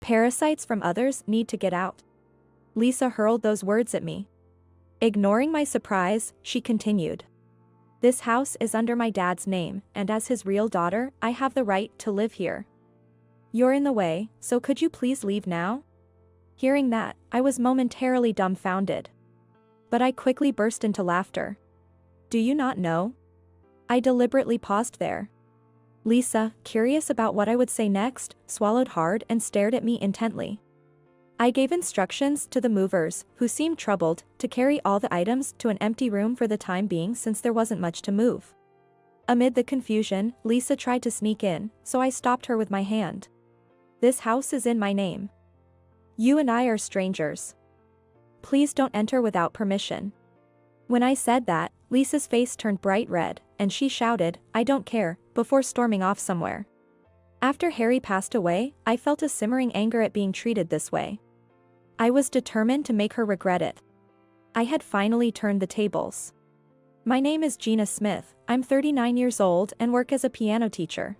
Parasites from others need to get out. Lisa hurled those words at me. Ignoring my surprise, she continued. This house is under my dad's name, and as his real daughter, I have the right to live here. You're in the way, so could you please leave now? Hearing that, I was momentarily dumbfounded. But I quickly burst into laughter. Do you not know? I deliberately paused there. Lisa, curious about what I would say next, swallowed hard and stared at me intently. I gave instructions to the movers, who seemed troubled, to carry all the items to an empty room for the time being since there wasn't much to move. Amid the confusion, Lisa tried to sneak in, so I stopped her with my hand. This house is in my name. You and I are strangers. Please don't enter without permission. When I said that, Lisa's face turned bright red, and she shouted, I don't care, before storming off somewhere. After Harry passed away, I felt a simmering anger at being treated this way. I was determined to make her regret it. I had finally turned the tables. My name is Gina Smith, I'm 39 years old and work as a piano teacher.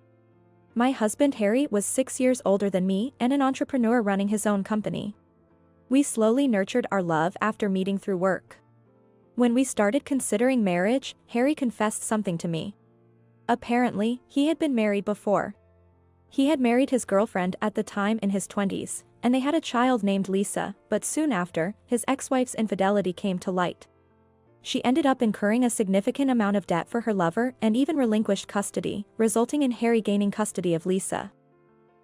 My husband Harry was 6 years older than me and an entrepreneur running his own company. We slowly nurtured our love after meeting through work. When we started considering marriage, Harry confessed something to me. Apparently, he had been married before. He had married his girlfriend at the time in his 20s, and they had a child named Lisa, but soon after, his ex-wife's infidelity came to light. She ended up incurring a significant amount of debt for her lover and even relinquished custody, resulting in Harry gaining custody of Lisa.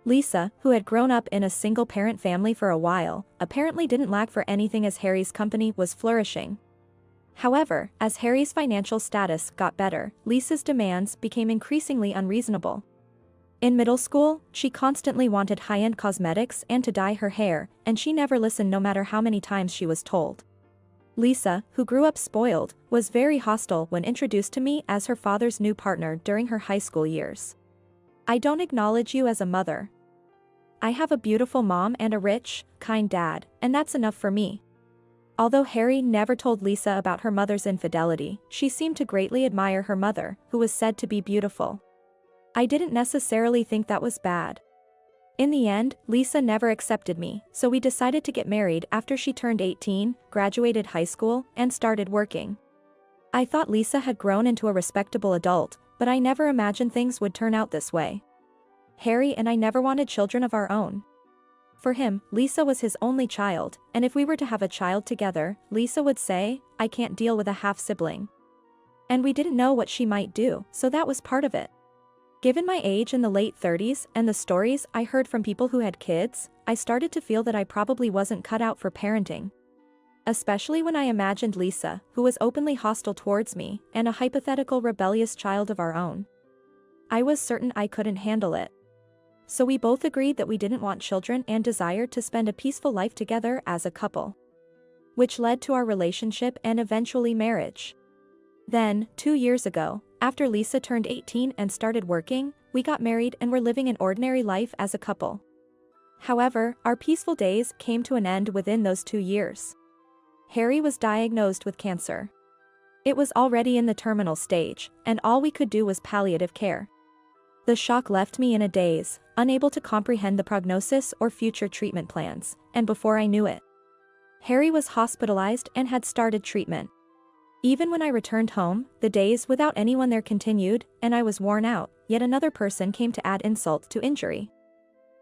Lisa, who had grown up in a single-parent family for a while, apparently didn't lack for anything as Harry's company was flourishing. However, as Harry's financial status got better, Lisa's demands became increasingly unreasonable. In middle school, she constantly wanted high-end cosmetics and to dye her hair, and she never listened no matter how many times she was told. Lisa, who grew up spoiled, was very hostile when introduced to me as her father's new partner during her high school years. I don't acknowledge you as a mother. I have a beautiful mom and a rich, kind dad, and that's enough for me. Although Harry never told Lisa about her mother's infidelity, she seemed to greatly admire her mother, who was said to be beautiful. I didn't necessarily think that was bad. In the end, Lisa never accepted me, so we decided to get married after she turned 18, graduated high school, and started working. I thought Lisa had grown into a respectable adult, but I never imagined things would turn out this way. Harry and I never wanted children of our own. For him, Lisa was his only child, and if we were to have a child together, Lisa would say, I can't deal with a half-sibling. And we didn't know what she might do, so that was part of it. Given my age in the late 30s and the stories I heard from people who had kids, I started to feel that I probably wasn't cut out for parenting. Especially when I imagined Lisa, who was openly hostile towards me, and a hypothetical rebellious child of our own. I was certain I couldn't handle it. So we both agreed that we didn't want children and desired to spend a peaceful life together as a couple. Which led to our relationship and eventually marriage. Then, 2 years ago, after Lisa turned 18 and started working, we got married and were living an ordinary life as a couple. However, our peaceful days came to an end within those 2 years. Harry was diagnosed with cancer. It was already in the terminal stage, and all we could do was palliative care. The shock left me in a daze, unable to comprehend the prognosis or future treatment plans, and before I knew it, Harry was hospitalized and had started treatment. Even when I returned home, the days without anyone there continued, and I was worn out, yet another person came to add insult to injury.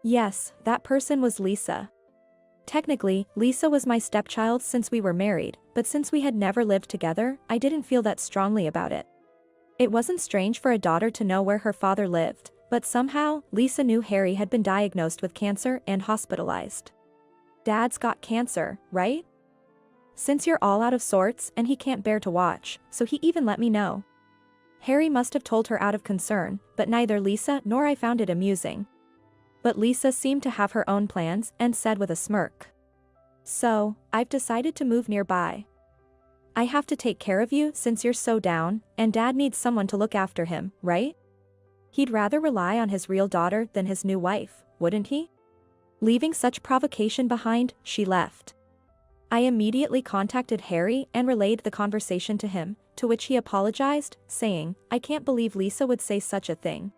Yes, that person was Lisa. Technically, Lisa was my stepchild since we were married, but since we had never lived together, I didn't feel that strongly about it. It wasn't strange for a daughter to know where her father lived, but somehow, Lisa knew Harry had been diagnosed with cancer and hospitalized. Dad's got cancer, right? Since you're all out of sorts and he can't bear to watch, so he even let me know. Harry must have told her out of concern, but neither Lisa nor I found it amusing. But Lisa seemed to have her own plans and said with a smirk. So, I've decided to move nearby. I have to take care of you since you're so down, and Dad needs someone to look after him, right? He'd rather rely on his real daughter than his new wife, wouldn't he? Leaving such provocation behind, she left. I immediately contacted Harry and relayed the conversation to him, to which he apologized, saying, I can't believe Lisa would say such a thing.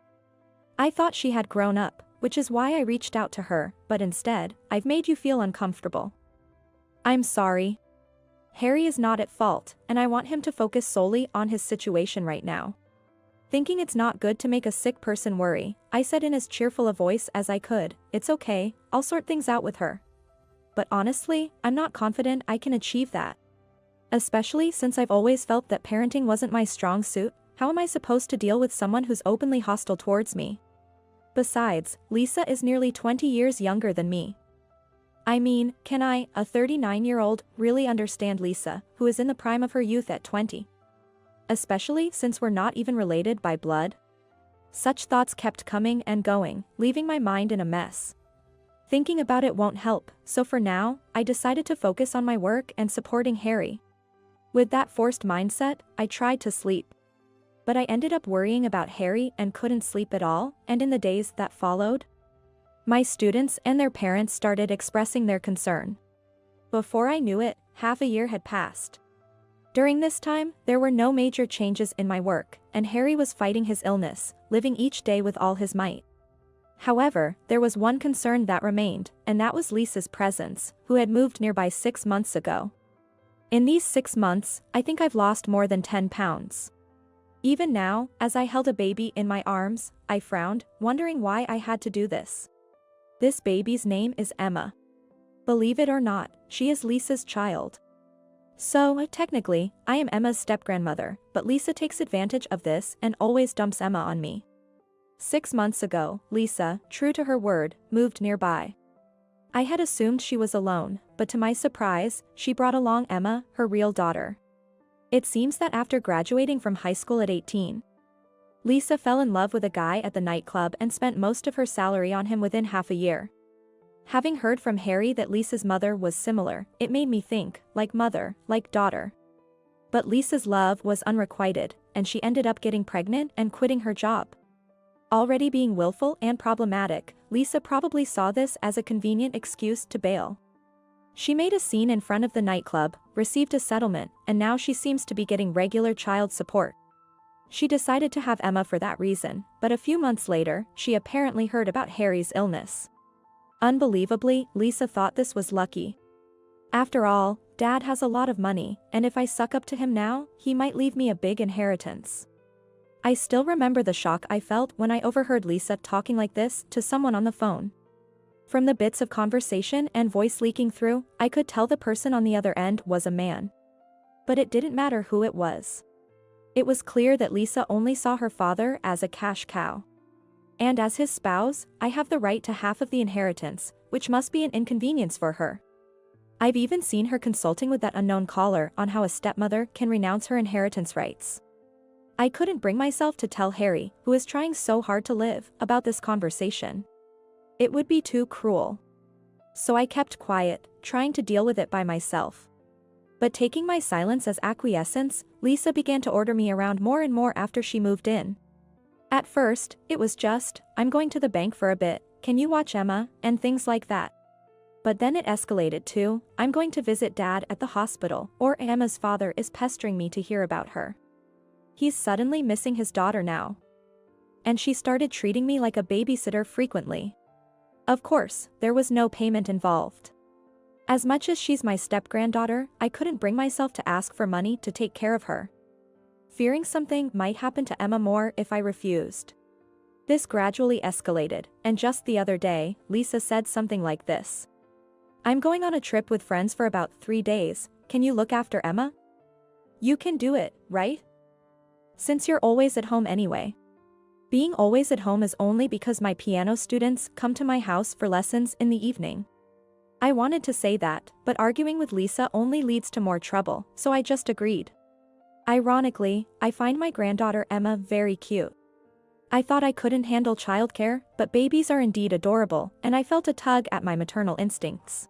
I thought she had grown up, which is why I reached out to her, but instead, I've made you feel uncomfortable. I'm sorry. Harry is not at fault, and I want him to focus solely on his situation right now. Thinking it's not good to make a sick person worry, I said in as cheerful a voice as I could, "It's okay, I'll sort things out with her." But honestly, I'm not confident I can achieve that. Especially since I've always felt that parenting wasn't my strong suit. How am I supposed to deal with someone who's openly hostile towards me? Besides, Lisa is nearly 20 years younger than me. I mean, can I, a 39-year-old, really understand Lisa, who is in the prime of her youth at 20? Especially since we're not even related by blood? Such thoughts kept coming and going, leaving my mind in a mess. Thinking about it won't help, so for now, I decided to focus on my work and supporting Harry. With that forced mindset, I tried to sleep. But I ended up worrying about Harry and couldn't sleep at all, and in the days that followed, my students and their parents started expressing their concern. Before I knew it, half a year had passed. During this time, there were no major changes in my work, and Harry was fighting his illness, living each day with all his might. However, there was one concern that remained, and that was Lisa's presence, who had moved nearby 6 months ago. In these 6 months, I think I've lost more than 10 pounds. Even now, as I held a baby in my arms, I frowned, wondering why I had to do this. This baby's name is Emma. Believe it or not, she is Lisa's child. So, technically, I am Emma's step-grandmother, but Lisa takes advantage of this and always dumps Emma on me. 6 months ago, Lisa, true to her word, moved nearby. I had assumed she was alone, but to my surprise, she brought along Emma, her real daughter. It seems that after graduating from high school at 18, Lisa fell in love with a guy at the nightclub and spent most of her salary on him within half a year. Having heard from Harry that Lisa's mother was similar, it made me think, like mother, like daughter. But Lisa's love was unrequited, and she ended up getting pregnant and quitting her job. Already being willful and problematic, Lisa probably saw this as a convenient excuse to bail. She made a scene in front of the nightclub, received a settlement, and now she seems to be getting regular child support. She decided to have Emma for that reason, but a few months later, she apparently heard about Harry's illness. Unbelievably, Lisa thought this was lucky. After all, Dad has a lot of money, and if I suck up to him now, he might leave me a big inheritance. I still remember the shock I felt when I overheard Lisa talking like this to someone on the phone. From the bits of conversation and voice leaking through, I could tell the person on the other end was a man. But it didn't matter who it was. It was clear that Lisa only saw her father as a cash cow. And as his spouse, I have the right to half of the inheritance, which must be an inconvenience for her. I've even seen her consulting with that unknown caller on how a stepmother can renounce her inheritance rights. I couldn't bring myself to tell Harry, who is trying so hard to live, about this conversation. It would be too cruel. So I kept quiet, trying to deal with it by myself. But taking my silence as acquiescence, Lisa began to order me around more and more after she moved in. At first, it was just, "I'm going to the bank for a bit, can you watch Emma," and things like that. But then it escalated to, "I'm going to visit Dad at the hospital," or "Emma's father is pestering me to hear about her. He's suddenly missing his daughter now." And she started treating me like a babysitter frequently. Of course, there was no payment involved. As much as she's my step-granddaughter, I couldn't bring myself to ask for money to take care of her, fearing something might happen to Emma more if I refused. This gradually escalated, and just the other day, Lisa said something like this. "I'm going on a trip with friends for about 3 days, can you look after Emma? You can do it, right? Since you're always at home anyway." Being always at home is only because my piano students come to my house for lessons in the evening. I wanted to say that, but arguing with Lisa only leads to more trouble, so I just agreed. Ironically, I find my granddaughter Emma very cute. I thought I couldn't handle childcare, but babies are indeed adorable, and I felt a tug at my maternal instincts.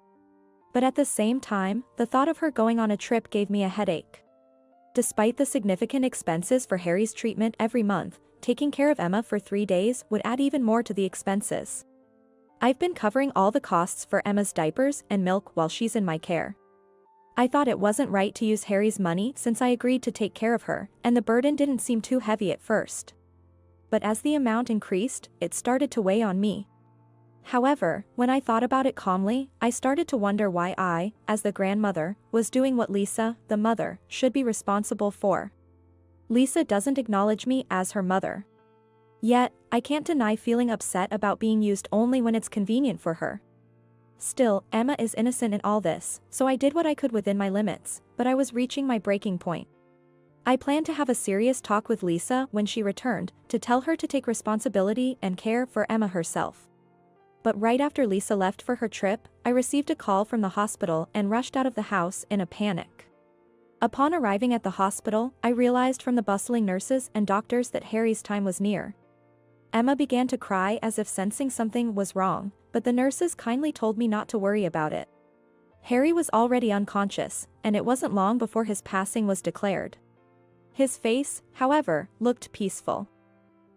But at the same time, the thought of her going on a trip gave me a headache. Despite the significant expenses for Harry's treatment every month, taking care of Emma for 3 days would add even more to the expenses. I've been covering all the costs for Emma's diapers and milk while she's in my care. I thought it wasn't right to use Harry's money since I agreed to take care of her, and the burden didn't seem too heavy at first. But as the amount increased, it started to weigh on me. However, when I thought about it calmly, I started to wonder why I, as the grandmother, was doing what Lisa, the mother, should be responsible for. Lisa doesn't acknowledge me as her mother. Yet, I can't deny feeling upset about being used only when it's convenient for her. Still, Emma is innocent in all this, so I did what I could within my limits, but I was reaching my breaking point. I planned to have a serious talk with Lisa when she returned, to tell her to take responsibility and care for Emma herself. But right after Lisa left for her trip, I received a call from the hospital and rushed out of the house in a panic. Upon arriving at the hospital, I realized from the bustling nurses and doctors that Harry's time was near. Emma began to cry as if sensing something was wrong, but the nurses kindly told me not to worry about it. Harry was already unconscious, and it wasn't long before his passing was declared. His face, however, looked peaceful.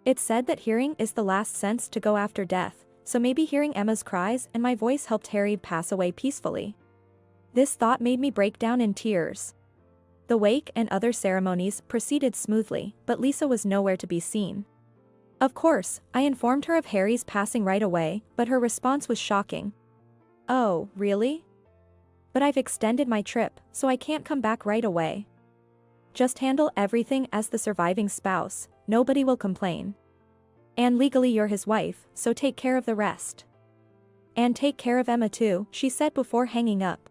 It's said that hearing is the last sense to go after death, so maybe hearing Emma's cries and my voice helped Harry pass away peacefully. This thought made me break down in tears. The wake and other ceremonies proceeded smoothly, but Lisa was nowhere to be seen. Of course, I informed her of Harry's passing right away, but her response was shocking. "Oh, really? But I've extended my trip, so I can't come back right away. Just handle everything as the surviving spouse, nobody will complain. And legally you're his wife, so take care of the rest. And take care of Emma too," she said before hanging up.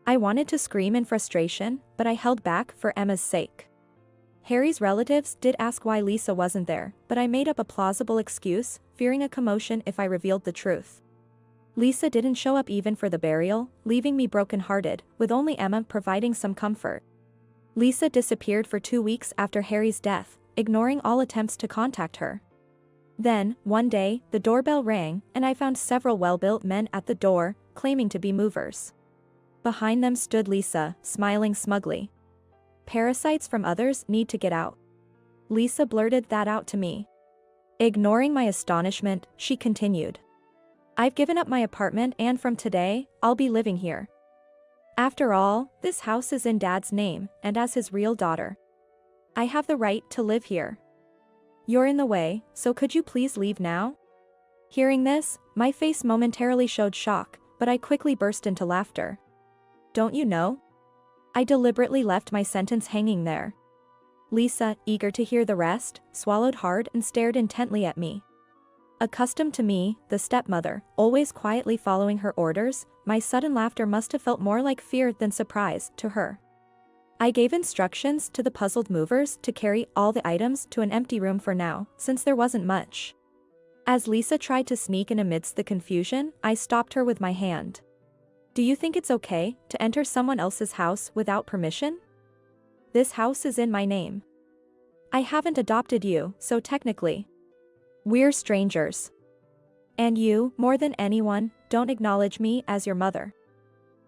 I wanted to scream in frustration, but I held back for Emma's sake. Harry's relatives did ask why Lisa wasn't there, but I made up a plausible excuse, fearing a commotion if I revealed the truth. Lisa didn't show up even for the burial, leaving me brokenhearted, with only Emma providing some comfort. Lisa disappeared for 2 weeks after Harry's death, ignoring all attempts to contact her. Then, one day, the doorbell rang, and I found several well-built men at the door, claiming to be movers. Behind them stood Lisa, smiling smugly. "Parasites from others need to get out." Lisa blurted that out to me. Ignoring my astonishment, she continued. "I've given up my apartment and from today, I'll be living here. After all, this house is in Dad's name, and as his real daughter, I have the right to live here. You're in the way, so could you please leave now?" Hearing this, my face momentarily showed shock, but I quickly burst into laughter. "Don't you know?" I deliberately left my sentence hanging there. Lisa, eager to hear the rest, swallowed hard and stared intently at me. Accustomed to me, the stepmother, always quietly following her orders, my sudden laughter must have felt more like fear than surprise to her. I gave instructions to the puzzled movers to carry all the items to an empty room for now, since there wasn't much. As Lisa tried to sneak in amidst the confusion, I stopped her with my hand. "Do you think it's okay to enter someone else's house without permission? This house is in my name. I haven't adopted you, so technically, we're strangers. And you, more than anyone, don't acknowledge me as your mother.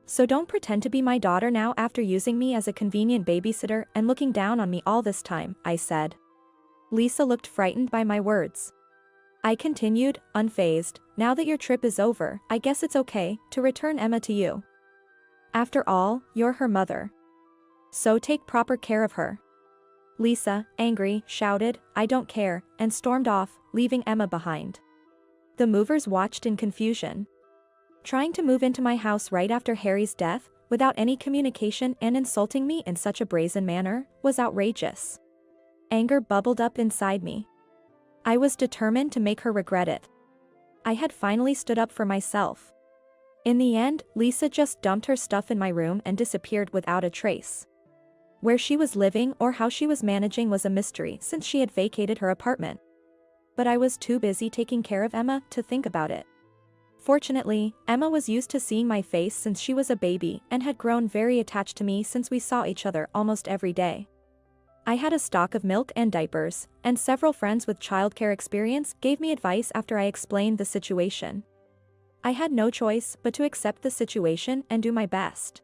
So don't pretend to be my daughter now after using me as a convenient babysitter and looking down on me all this time," I said. Lisa looked frightened by my words. I continued, unfazed, "Now that your trip is over, I guess it's okay to return Emma to you. After all, you're her mother. So take proper care of her." Lisa, angry, shouted, "I don't care," and stormed off, leaving Emma behind. The movers watched in confusion. Trying to move into my house right after Harry's death, without any communication and insulting me in such a brazen manner, was outrageous. Anger bubbled up inside me. I was determined to make her regret it. I had finally stood up for myself. In the end, Lisa just dumped her stuff in my room and disappeared without a trace. Where she was living or how she was managing was a mystery since she had vacated her apartment. But I was too busy taking care of Emma to think about it. Fortunately, Emma was used to seeing my face since she was a baby and had grown very attached to me since we saw each other almost every day. I had a stock of milk and diapers, and several friends with childcare experience gave me advice after I explained the situation. I had no choice but to accept the situation and do my best.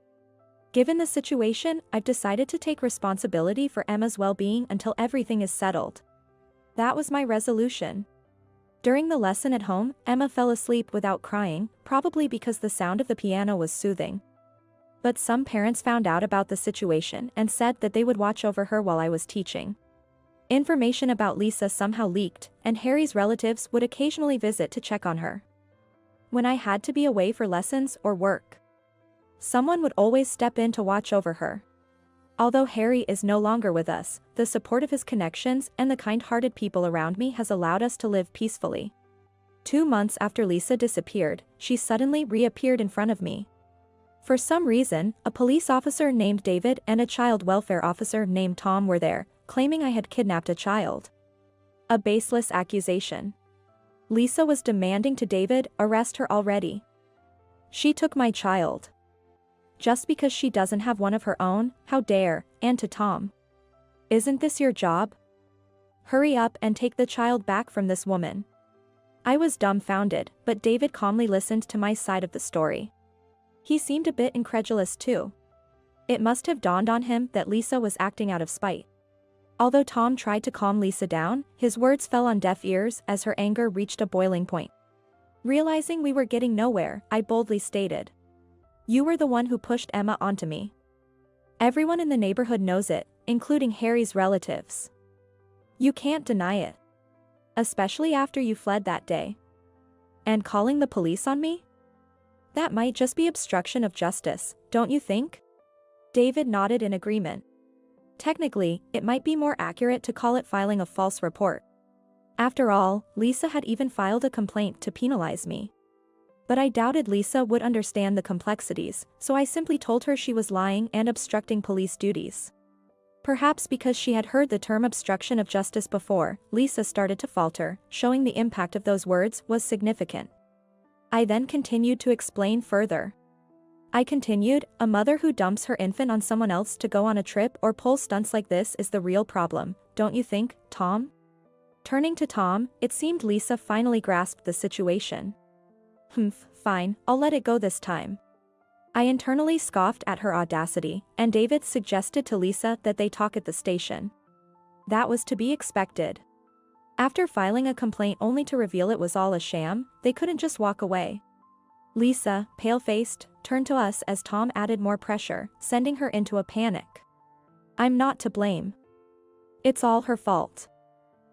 Given the situation, I've decided to take responsibility for Emma's well-being until everything is settled. That was my resolution. During the lesson at home, Emma fell asleep without crying, probably because the sound of the piano was soothing. But some parents found out about the situation and said that they would watch over her while I was teaching. Information about Lisa somehow leaked, and Harry's relatives would occasionally visit to check on her. When I had to be away for lessons or work, someone would always step in to watch over her. Although Harry is no longer with us, the support of his connections and the kind-hearted people around me has allowed us to live peacefully. 2 months after Lisa disappeared, she suddenly reappeared in front of me. For some reason, a police officer named David and a child welfare officer named Tom were there, claiming I had kidnapped a child. A baseless accusation. Lisa was demanding to David arrest her already. She took my child. Just because she doesn't have one of her own, how dare, and to Tom. Isn't this your job? Hurry up and take the child back from this woman. I was dumbfounded, but David calmly listened to my side of the story. He seemed a bit incredulous too. It must have dawned on him that Lisa was acting out of spite. Although Tom tried to calm Lisa down, his words fell on deaf ears as her anger reached a boiling point. Realizing we were getting nowhere, I boldly stated, "You were the one who pushed Emma onto me. Everyone in the neighborhood knows it, including Harry's relatives. You can't deny it. Especially after you fled that day. And calling the police on me? That might just be obstruction of justice, don't you think?" David nodded in agreement. Technically, it might be more accurate to call it filing a false report. After all, Lisa had even filed a complaint to penalize me. But I doubted Lisa would understand the complexities, so I simply told her she was lying and obstructing police duties. Perhaps because she had heard the term obstruction of justice before, Lisa started to falter, showing the impact of those words was significant. I then continued to explain further. I continued, "A mother who dumps her infant on someone else to go on a trip or pull stunts like this is the real problem, don't you think, Tom?" Turning to Tom, it seemed Lisa finally grasped the situation. Fine, I'll let it go this time." I internally scoffed at her audacity, and David suggested to Lisa that they talk at the station. That was to be expected. After filing a complaint only to reveal it was all a sham, they couldn't just walk away. Lisa, pale-faced, turned to us as Tom added more pressure, sending her into a panic. "I'm not to blame. It's all her fault."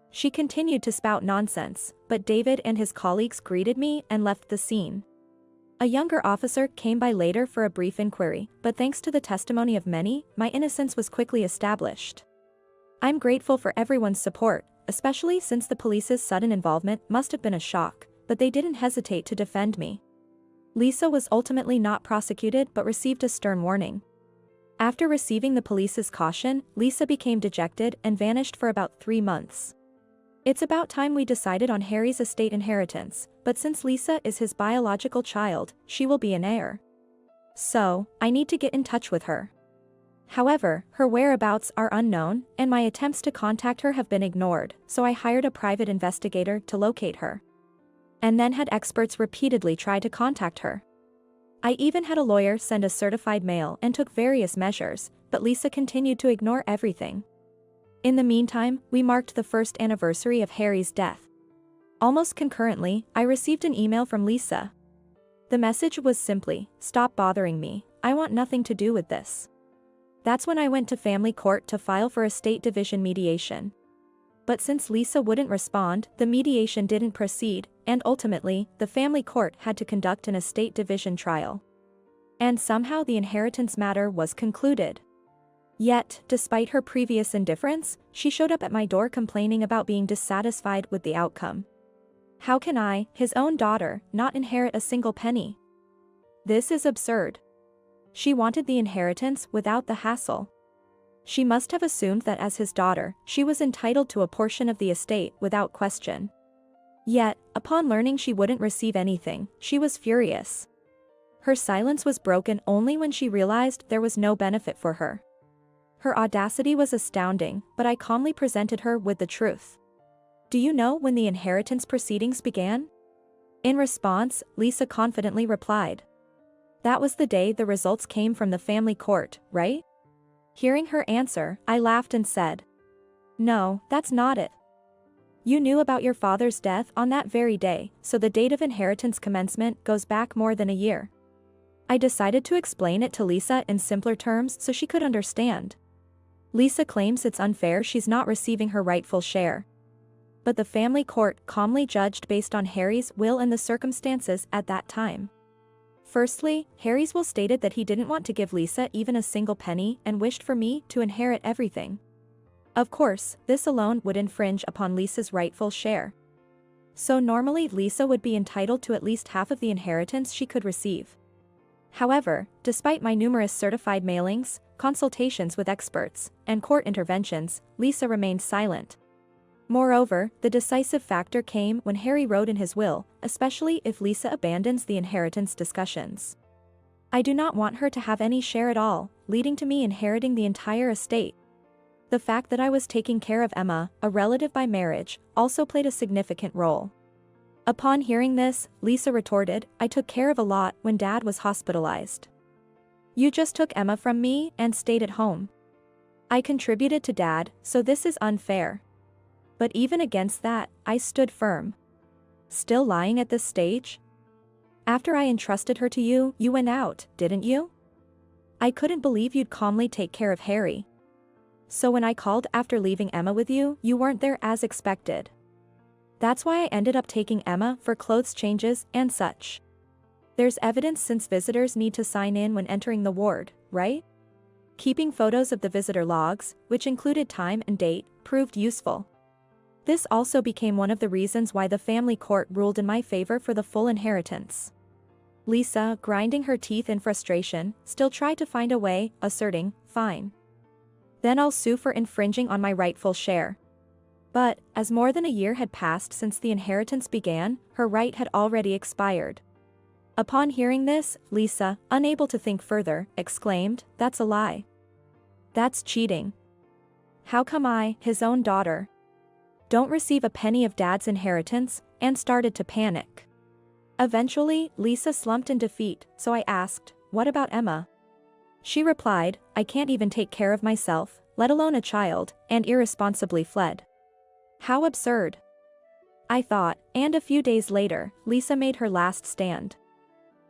She continued to spout nonsense, but David and his colleagues greeted me and left the scene. A younger officer came by later for a brief inquiry, but thanks to the testimony of many, my innocence was quickly established. I'm grateful for everyone's support, especially since the police's sudden involvement must have been a shock, but they didn't hesitate to defend me. Lisa was ultimately not prosecuted but received a stern warning. After receiving the police's caution, Lisa became dejected and vanished for about 3 months. It's about time we decided on Harry's estate inheritance, but since Lisa is his biological child, she will be an heir. So, I need to get in touch with her. However, her whereabouts are unknown, and my attempts to contact her have been ignored, so I hired a private investigator to locate her. And then had experts repeatedly try to contact her. I even had a lawyer send a certified mail and took various measures, but Lisa continued to ignore everything. In the meantime, we marked the first anniversary of Harry's death. Almost concurrently, I received an email from Lisa. The message was simply, "Stop bothering me, I want nothing to do with this." That's when I went to family court to file for estate division mediation. But since Lisa wouldn't respond, the mediation didn't proceed, and ultimately, the family court had to conduct an estate division trial. And somehow the inheritance matter was concluded. Yet, despite her previous indifference, she showed up at my door complaining about being dissatisfied with the outcome. How can I, his own daughter, not inherit a single penny? This is absurd. She wanted the inheritance without the hassle. She must have assumed that as his daughter, she was entitled to a portion of the estate without question. Yet, upon learning she wouldn't receive anything, she was furious. Her silence was broken only when she realized there was no benefit for her. Her audacity was astounding, but I calmly presented her with the truth. "Do you know when the inheritance proceedings began?" In response, Lisa confidently replied, "That was the day the results came from the family court, right?" Hearing her answer, I laughed and said, "No, that's not it. You knew about your father's death on that very day, so the date of inheritance commencement goes back more than a year." I decided to explain it to Lisa in simpler terms so she could understand. Lisa claims it's unfair she's not receiving her rightful share. but the family court calmly judged based on Harry's will and the circumstances at that time. Firstly, Harry's will stated that he didn't want to give Lisa even a single penny and wished for me to inherit everything. Of course, this alone would infringe upon Lisa's rightful share. So normally Lisa would be entitled to at least half of the inheritance she could receive. However, despite my numerous certified mailings, consultations with experts, and court interventions, Lisa remained silent. Moreover, the decisive factor came when Harry wrote in his will, especially if Lisa abandons the inheritance discussions. I do not want her to have any share at all, leading to me inheriting the entire estate. The fact that I was taking care of Emma, a relative by marriage, also played a significant role. Upon hearing this, Lisa retorted, I took care of a lot when Dad was hospitalized. You just took Emma from me and stayed at home. I contributed to Dad, so this is unfair. But even against that, I stood firm. Still lying at this stage? After I entrusted her to you, you went out, didn't you? I couldn't believe you'd calmly take care of Harry. So when I called after leaving Emma with you, you weren't there as expected. That's why I ended up taking Emma for clothes changes and such. There's evidence since visitors need to sign in when entering the ward, right? Keeping photos of the visitor logs, which included time and date, proved useful. This also became one of the reasons why the family court ruled in my favor for the full inheritance. Lisa, grinding her teeth in frustration, still tried to find a way, asserting, fine. Then I'll sue for infringing on my rightful share. But, as more than a year had passed since the inheritance began, her right had already expired. Upon hearing this, Lisa, unable to think further, exclaimed, that's a lie. That's cheating. How come I, his own daughter, don't receive a penny of Dad's inheritance, and started to panic. Eventually, Lisa slumped in defeat, so I asked, what about Emma? She replied, I can't even take care of myself, let alone a child, and irresponsibly fled. How absurd. I thought, and a few days later, Lisa made her last stand.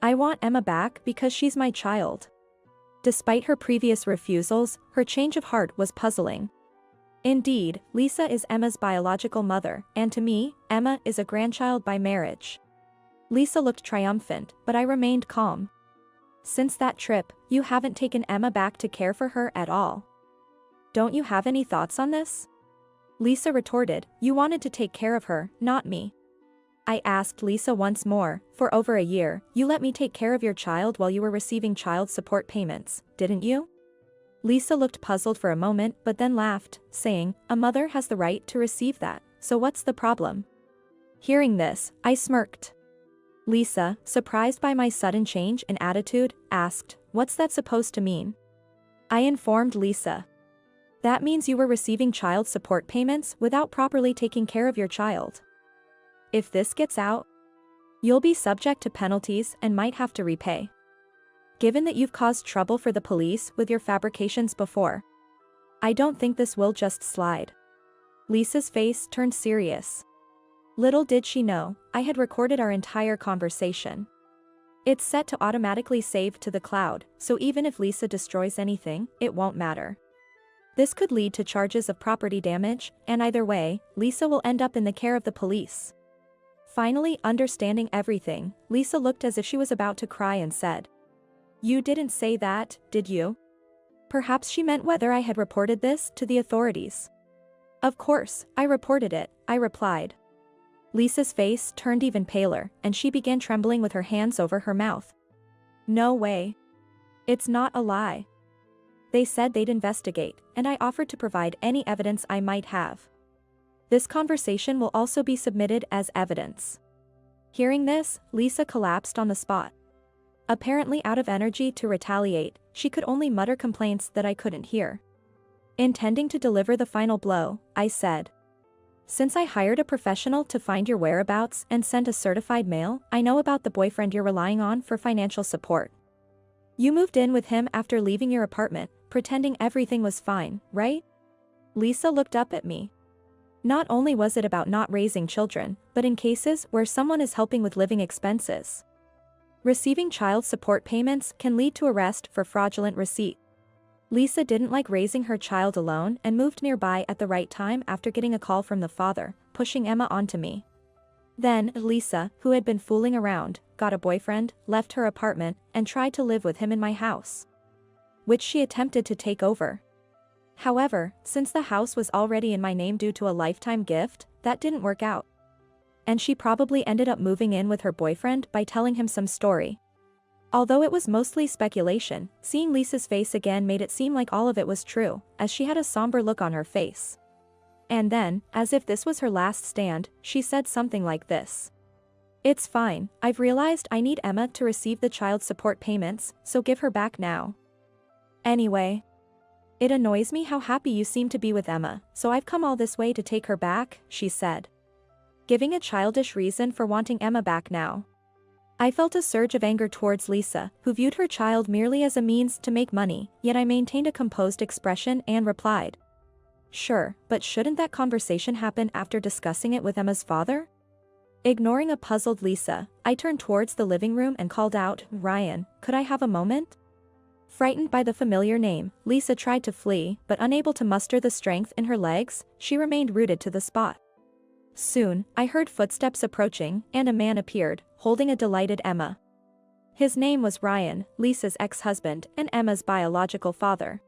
I want Emma back because she's my child. Despite her previous refusals, her change of heart was puzzling. Indeed, Lisa is Emma's biological mother, and to me, Emma is a grandchild by marriage. Lisa looked triumphant, but I remained calm. Since that trip, you haven't taken Emma back to care for her at all. Don't you have any thoughts on this? Lisa retorted, you wanted to take care of her, not me. I asked Lisa once more, for over a year, you let me take care of your child while you were receiving child support payments, didn't you? Lisa looked puzzled for a moment but then laughed, saying, a mother has the right to receive that, so what's the problem? Hearing this, I smirked. Lisa, surprised by my sudden change in attitude, asked, what's that supposed to mean? I informed Lisa. That means you were receiving child support payments without properly taking care of your child. If this gets out, you'll be subject to penalties and might have to repay. Given that you've caused trouble for the police with your fabrications before, I don't think this will just slide. Lisa's face turned serious. Little did she know, I had recorded our entire conversation. It's set to automatically save to the cloud, so even if Lisa destroys anything, it won't matter. This could lead to charges of property damage, and either way, Lisa will end up in the care of the police. Finally understanding everything, Lisa looked as if she was about to cry and said, you didn't say that, did you? Perhaps she meant whether I had reported this to the authorities. Of course, I reported it, I replied. Lisa's face turned even paler, and she began trembling with her hands over her mouth. No way. It's not a lie. They said they'd investigate, and I offered to provide any evidence I might have. This conversation will also be submitted as evidence. Hearing this, Lisa collapsed on the spot. Apparently out of energy to retaliate, she could only mutter complaints that I couldn't hear. Intending to deliver the final blow, I said, since I hired a professional to find your whereabouts and sent a certified mail, I know about the boyfriend you're relying on for financial support. You moved in with him after leaving your apartment, pretending everything was fine, right? Lisa looked up at me. Not only was it about not raising children, but in cases where someone is helping with living expenses. Receiving child support payments can lead to arrest for fraudulent receipt. Lisa didn't like raising her child alone and moved nearby at the right time after getting a call from the father, pushing Emma onto me. Then, Lisa, who had been fooling around, got a boyfriend, left her apartment, and tried to live with him in my house, which she attempted to take over. However, since the house was already in my name due to a lifetime gift, that didn't work out. And she probably ended up moving in with her boyfriend by telling him some story. Although it was mostly speculation, seeing Lisa's face again made it seem like all of it was true, as she had a somber look on her face. And then, as if this was her last stand, she said something like this. "It's fine, I've realized I need Emma to receive the child support payments, so give her back now. Anyway, it annoys me how happy you seem to be with Emma, so I've come all this way to take her back," she said, giving a childish reason for wanting Emma back now. I felt a surge of anger towards Lisa, who viewed her child merely as a means to make money, yet I maintained a composed expression and replied, "Sure, but shouldn't that conversation happen after discussing it with Emma's father?" Ignoring a puzzled Lisa, I turned towards the living room and called out, "Ryan, could I have a moment?" Frightened by the familiar name, Lisa tried to flee, but unable to muster the strength in her legs, she remained rooted to the spot. Soon, I heard footsteps approaching, and a man appeared, holding a delighted Emma. His name was Ryan, Lisa's ex-husband, and Emma's biological father.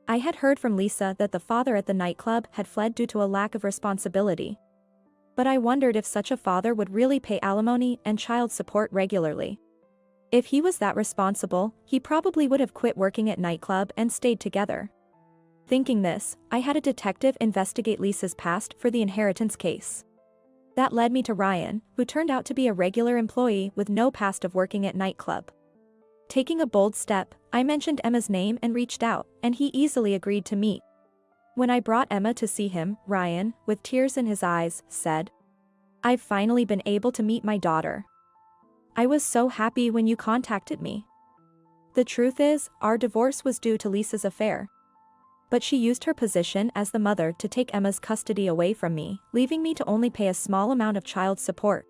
I had heard from Lisa that the father at the nightclub had fled due to a lack of responsibility. But I wondered if such a father would really pay alimony and child support regularly. If he was that responsible, he probably would have quit working at nightclub and stayed together. Thinking this, I had a detective investigate Lisa's past for the inheritance case. That led me to Ryan, who turned out to be a regular employee with no past of working at nightclub. Taking a bold step, I mentioned Emma's name and reached out, and he easily agreed to meet. When I brought Emma to see him, Ryan, with tears in his eyes, said, "I've finally been able to meet my daughter. I was so happy when you contacted me. The truth is, our divorce was due to Lisa's affair. But she used her position as the mother to take Emma's custody away from me, leaving me to only pay a small amount of child support."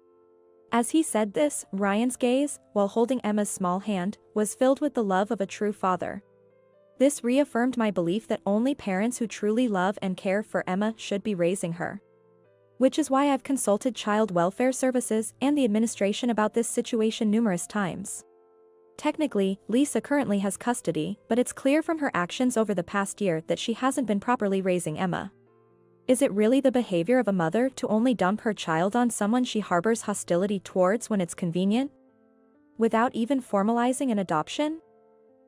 As he said this, Ryan's gaze, while holding Emma's small hand, was filled with the love of a true father. This reaffirmed my belief that only parents who truly love and care for Emma should be raising her. Which is why I've consulted child welfare services and the administration about this situation numerous times. Technically, Lisa currently has custody, but it's clear from her actions over the past year that she hasn't been properly raising Emma. Is it really the behavior of a mother to only dump her child on someone she harbors hostility towards when it's convenient, without even formalizing an adoption?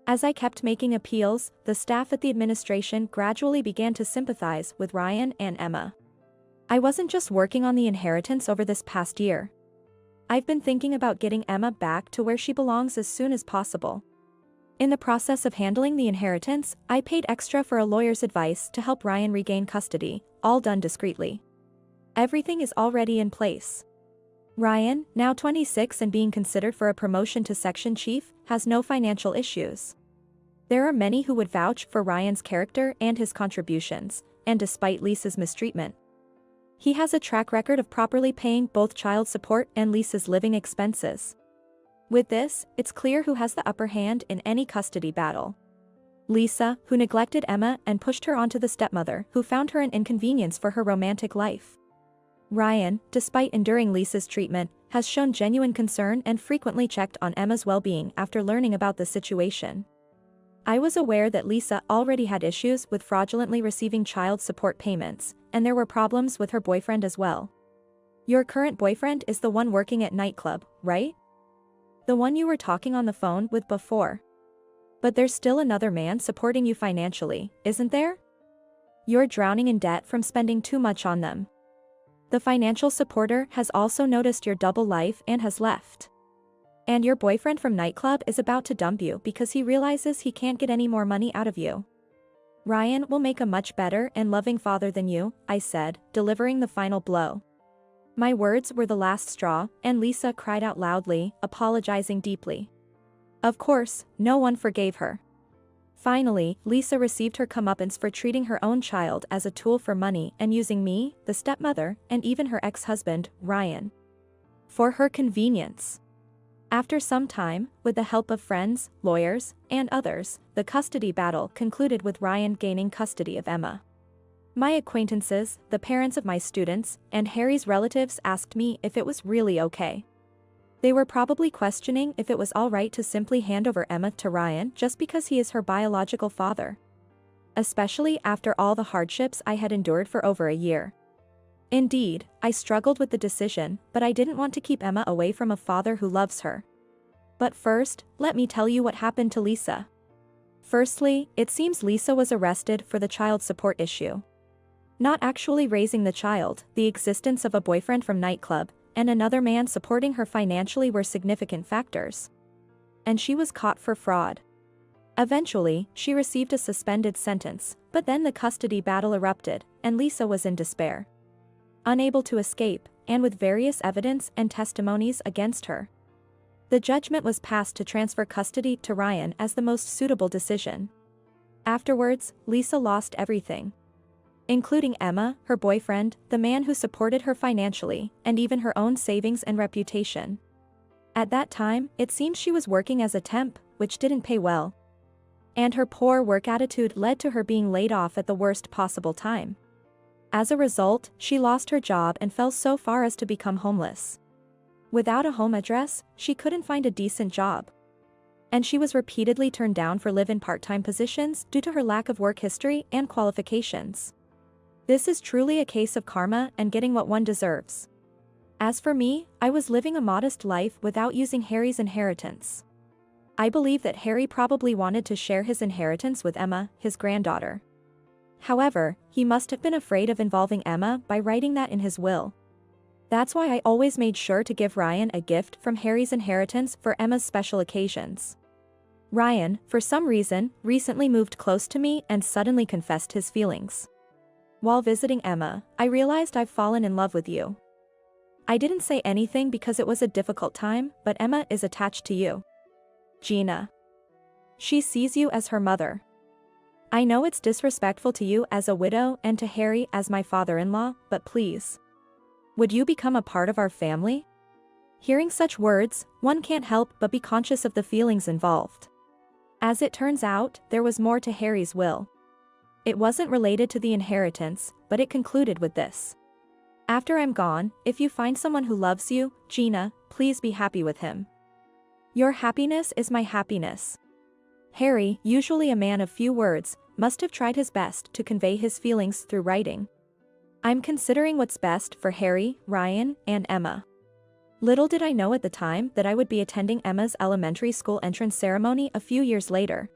As I kept making appeals, the staff at the administration gradually began to sympathize with Ryan and Emma. I wasn't just working on the inheritance over this past year. I've been thinking about getting Emma back to where she belongs as soon as possible. In the process of handling the inheritance, I paid extra for a lawyer's advice to help Ryan regain custody, all done discreetly. Everything is already in place. Ryan, now 26 and being considered for a promotion to section chief, has no financial issues. There are many who would vouch for Ryan's character and his contributions, and despite Lisa's mistreatment, he has a track record of properly paying both child support and Lisa's living expenses. With this, it's clear who has the upper hand in any custody battle. Lisa, who neglected Emma and pushed her onto the stepmother, who found her an inconvenience for her romantic life. Ryan, despite enduring Lisa's treatment, has shown genuine concern and frequently checked on Emma's well-being after learning about the situation. I was aware that Lisa already had issues with fraudulently receiving child support payments, and there were problems with her boyfriend as well. Your current boyfriend is the one working at nightclub, right? The one you were talking on the phone with before. But there's still another man supporting you financially, isn't there? You're drowning in debt from spending too much on them. The financial supporter has also noticed your double life and has left. And your boyfriend from nightclub is about to dump you because he realizes he can't get any more money out of you. Ryan will make a much better and loving father than you, I said, delivering the final blow. My words were the last straw, and Lisa cried out loudly, apologizing deeply. Of course, no one forgave her. Finally, Lisa received her comeuppance for treating her own child as a tool for money and using me, the stepmother, and even her ex-husband, Ryan, for her convenience. After some time, with the help of friends, lawyers, and others, the custody battle concluded with Ryan gaining custody of Emma. My acquaintances, the parents of my students, and Harry's relatives asked me if it was really okay. They were probably questioning if it was alright to simply hand over Emma to Ryan just because he is her biological father. Especially after all the hardships I had endured for over a year. Indeed, I struggled with the decision, but I didn't want to keep Emma away from a father who loves her. But first, let me tell you what happened to Lisa. Firstly, it seems Lisa was arrested for the child support issue. Not actually raising the child, the existence of a boyfriend from nightclub, and another man supporting her financially were significant factors. And she was caught for fraud. Eventually, she received a suspended sentence, but then the custody battle erupted, and Lisa was in despair. Unable to escape, and with various evidence and testimonies against her. The judgment was passed to transfer custody to Ryan as the most suitable decision. Afterwards, Lisa lost everything. Including Emma, her boyfriend, the man who supported her financially, and even her own savings and reputation. At that time, it seems she was working as a temp, which didn't pay well. And her poor work attitude led to her being laid off at the worst possible time. As a result, she lost her job and fell so far as to become homeless. Without a home address, she couldn't find a decent job. And she was repeatedly turned down for live-in part-time positions due to her lack of work history and qualifications. This is truly a case of karma and getting what one deserves. As for me, I was living a modest life without using Harry's inheritance. I believe that Harry probably wanted to share his inheritance with Emma, his granddaughter. However, he must have been afraid of involving Emma by writing that in his will. That's why I always made sure to give Ryan a gift from Harry's inheritance for Emma's special occasions. Ryan, for some reason, recently moved close to me and suddenly confessed his feelings. While visiting Emma, I realized I've fallen in love with you. I didn't say anything because it was a difficult time, but Emma is attached to you. Gina. She sees you as her mother. I know it's disrespectful to you as a widow and to Harry as my father-in-law, but please. Would you become a part of our family? Hearing such words, one can't help but be conscious of the feelings involved. As it turns out, there was more to Harry's will. It wasn't related to the inheritance, but it concluded with this. After I'm gone, if you find someone who loves you, Gina, please be happy with him. Your happiness is my happiness. Harry, usually a man of few words, must have tried his best to convey his feelings through writing. I'm considering what's best for Harry, Ryan, and Emma. Little did I know at the time that I would be attending Emma's elementary school entrance ceremony a few years later.